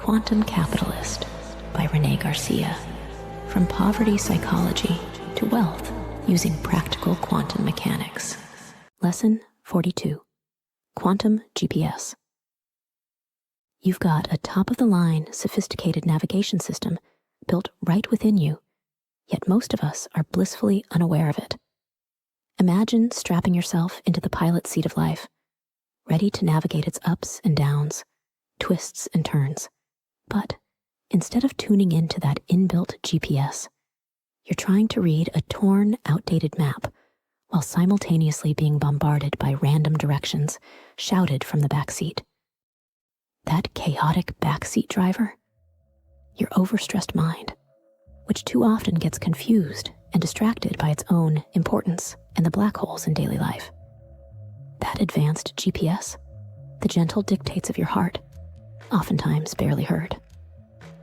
Quantum Capitalist by Renee Garcia. From poverty psychology to wealth using practical quantum mechanics. Lesson 42. Quantum GPS. You've got a top-of-the-line, sophisticated navigation system built right within you, yet most of us are blissfully unaware of it. Imagine strapping yourself into the pilot seat of life, ready to navigate its ups and downs, twists and turns. But instead of tuning into that inbuilt GPS, you're trying to read a torn, outdated map while simultaneously being bombarded by random directions shouted from the backseat. That chaotic backseat driver? Your overstressed mind, which too often gets confused and distracted by its own importance and the black holes in daily life. That advanced GPS, the gentle dictates of your heart, oftentimes barely heard.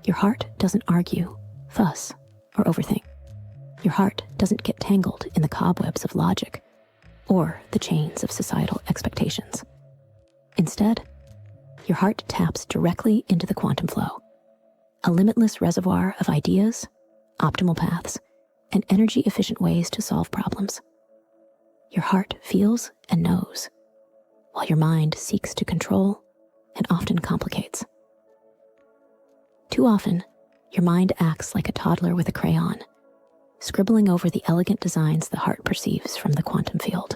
Your heart doesn't argue, fuss, or overthink. Your heart doesn't get tangled in the cobwebs of logic or the chains of societal expectations. Instead, your heart taps directly into the quantum flow, a limitless reservoir of ideas, optimal paths, and energy-efficient ways to solve problems. Your heart feels and knows, while your mind seeks to control and often complicates. Too often, your mind acts like a toddler with a crayon, scribbling over the elegant designs the heart perceives from the quantum field.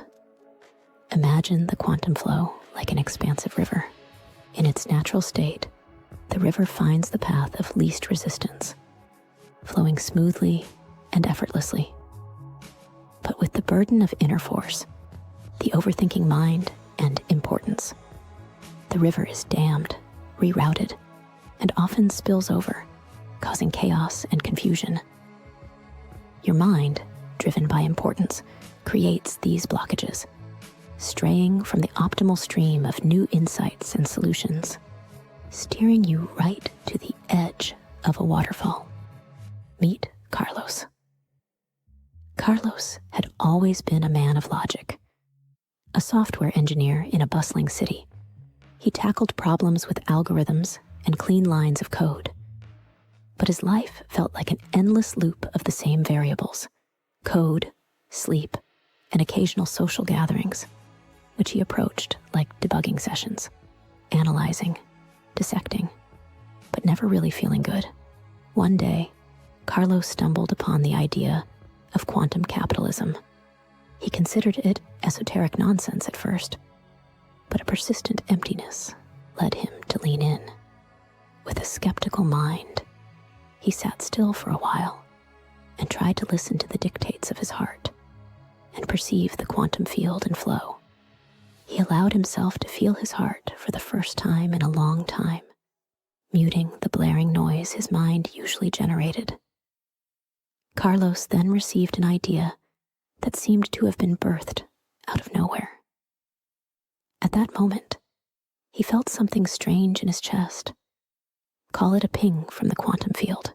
Imagine the quantum flow like an expansive river. In its natural state, the river finds the path of least resistance, flowing smoothly and effortlessly. But with the burden of inner force, the overthinking mind, and importance, the river is dammed, rerouted, and often spills over, causing chaos and confusion. Your mind, driven by importance, creates these blockages, straying from the optimal stream of new insights and solutions, steering you right to the edge of a waterfall. Meet Carlos. Carlos had always been a man of logic. A software engineer in a bustling city, he tackled problems with algorithms and clean lines of code. But his life felt like an endless loop of the same variables: code, sleep, and occasional social gatherings, which he approached like debugging sessions, analyzing, dissecting, but never really feeling good. One day, Carlos stumbled upon the idea of quantum capitalism. He considered it esoteric nonsense at first, but a persistent emptiness led him to lean in. With a skeptical mind, he sat still for a while and tried to listen to the dictates of his heart and perceive the quantum field and flow. He allowed himself to feel his heart for the first time in a long time, muting the blaring noise his mind usually generated. Carlos then received an idea that seemed to have been birthed out of nowhere. At that moment, he felt something strange in his chest. Call it a ping from the quantum field.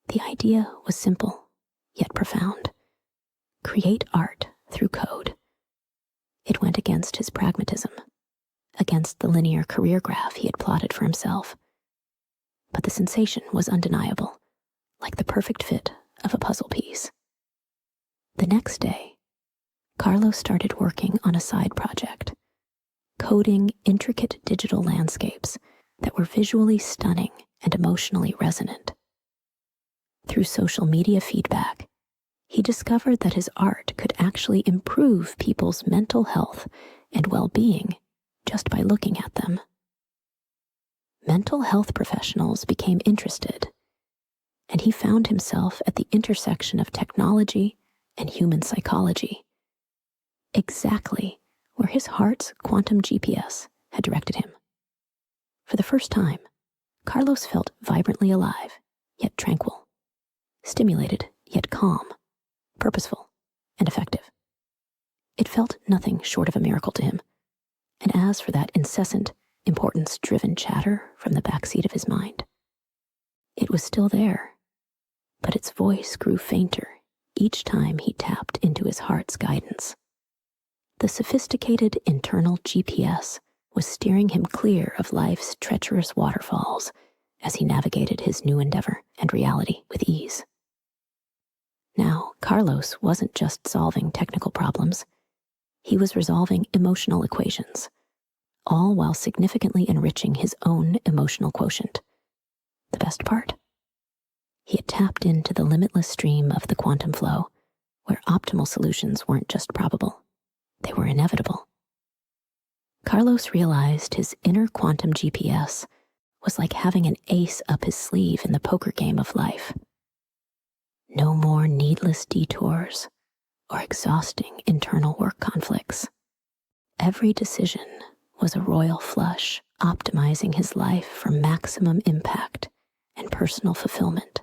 The idea was simple, yet profound. Create art through code. It went against his pragmatism, against the linear career graph he had plotted for himself. But the sensation was undeniable, like the perfect fit of a puzzle piece. The next day, Carlos started working on a side project, coding intricate digital landscapes that were visually stunning and emotionally resonant. Through social media feedback, he discovered that his art could actually improve people's mental health and well-being just by looking at them. Mental health professionals became interested, and he found himself at the intersection of technology and human psychology, exactly where his heart's quantum GPS had directed him. For the first time, Carlos felt vibrantly alive, yet tranquil, stimulated, yet calm, purposeful, and effective. It felt nothing short of a miracle to him, and as for that incessant, importance-driven chatter from the backseat of his mind, it was still there, but its voice grew fainter each time he tapped into his heart's guidance. The sophisticated internal GPS was steering him clear of life's treacherous waterfalls as he navigated his new endeavor and reality with ease. Now, Carlos wasn't just solving technical problems. He was resolving emotional equations, all while significantly enriching his own emotional quotient. The best part? He had tapped into the limitless stream of the quantum flow, where optimal solutions weren't just probable, they were inevitable. Carlos realized his inner quantum GPS was like having an ace up his sleeve in the poker game of life. No more needless detours or exhausting internal work conflicts. Every decision was a royal flush, optimizing his life for maximum impact and personal fulfillment.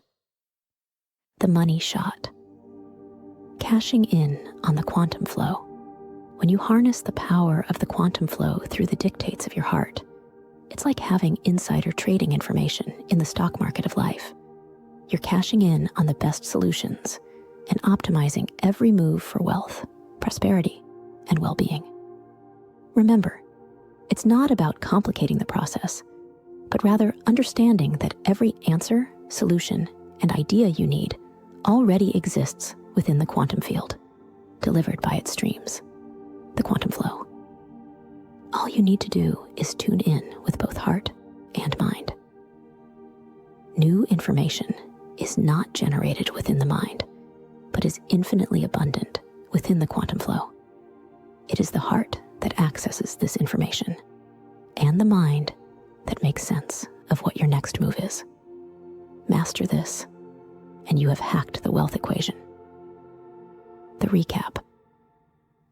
The money shot. Cashing in on the quantum flow. When you harness the power of the quantum flow through the dictates of your heart, it's like having insider trading information in the stock market of life. You're cashing in on the best solutions and optimizing every move for wealth, prosperity, and well-being. Remember, it's not about complicating the process, but rather understanding that every answer, solution, and idea you need already exists within the quantum field, delivered by its streams, the quantum flow. All you need to do is tune in with both heart and mind. New information is not generated within the mind, but is infinitely abundant within the quantum flow. It is the heart that accesses this information, and the mind that makes sense of what your next move is. Master this, and you have hacked the wealth equation. The recap.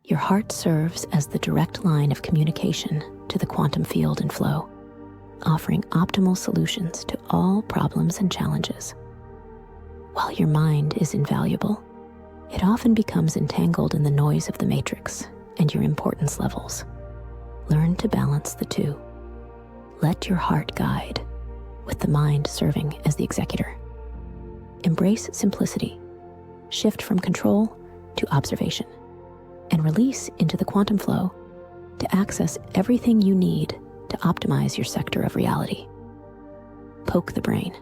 Your heart serves as the direct line of communication to the quantum field and flow, offering optimal solutions to all problems and challenges. While your mind is invaluable, it often becomes entangled in the noise of the matrix and your importance levels. Learn to balance the two. Let your heart guide, with the mind serving as the executor. Embrace simplicity. Shift from control to observation, and release into the quantum flow to access everything you need to optimize your sector of reality. Poke the brain.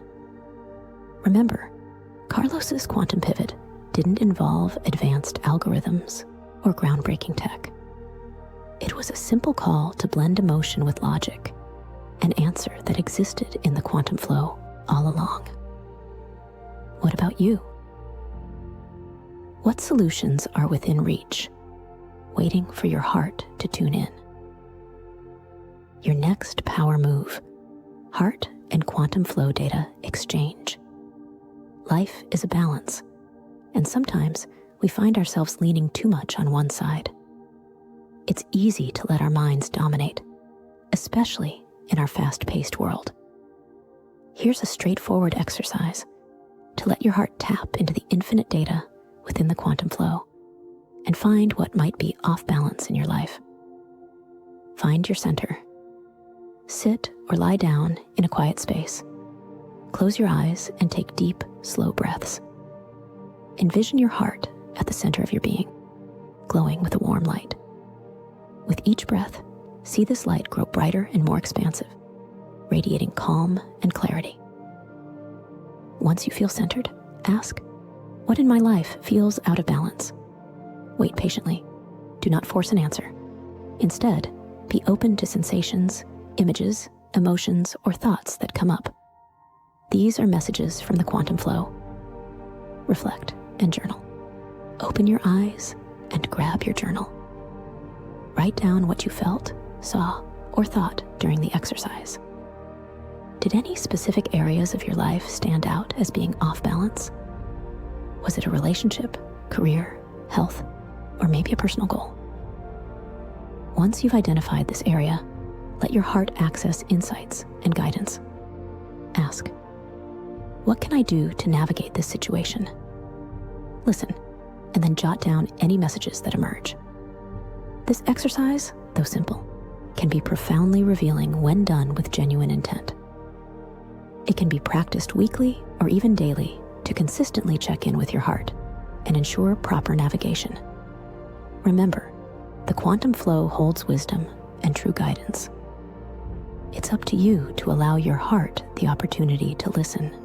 Remember, Carlos's quantum pivot didn't involve advanced algorithms or groundbreaking tech. It was a simple call to blend emotion with logic, an answer that existed in the quantum flow all along. What about you? What solutions are within reach, waiting for your heart to tune in? Your next power move, heart and quantum flow data exchange. Life is a balance, and sometimes we find ourselves leaning too much on one side. It's easy to let our minds dominate, especially in our fast-paced world. Here's a straightforward exercise to let your heart tap into the infinite data within the quantum flow and find what might be off balance in your life. Find your center. Sit or lie down in a quiet space. Close your eyes and take deep, slow breaths. Envision your heart at the center of your being, glowing with a warm light. With each breath, see this light grow brighter and more expansive, radiating calm and clarity. Once you feel centered, ask, what in my life feels out of balance? Wait patiently. Do not force an answer. Instead, be open to sensations, images, emotions, or thoughts that come up. These are messages from the quantum flow. Reflect and journal. Open your eyes and grab your journal. Write down what you felt, saw, or thought during the exercise. Did any specific areas of your life stand out as being off balance? Was it a relationship, career, health, or maybe a personal goal? Once you've identified this area, let your heart access insights and guidance. Ask, what can I do to navigate this situation? Listen, and then jot down any messages that emerge. This exercise, though simple, can be profoundly revealing when done with genuine intent. It can be practiced weekly or even daily to consistently check in with your heart and ensure proper navigation. Remember, the quantum flow holds wisdom and true guidance. It's up to you to allow your heart the opportunity to listen.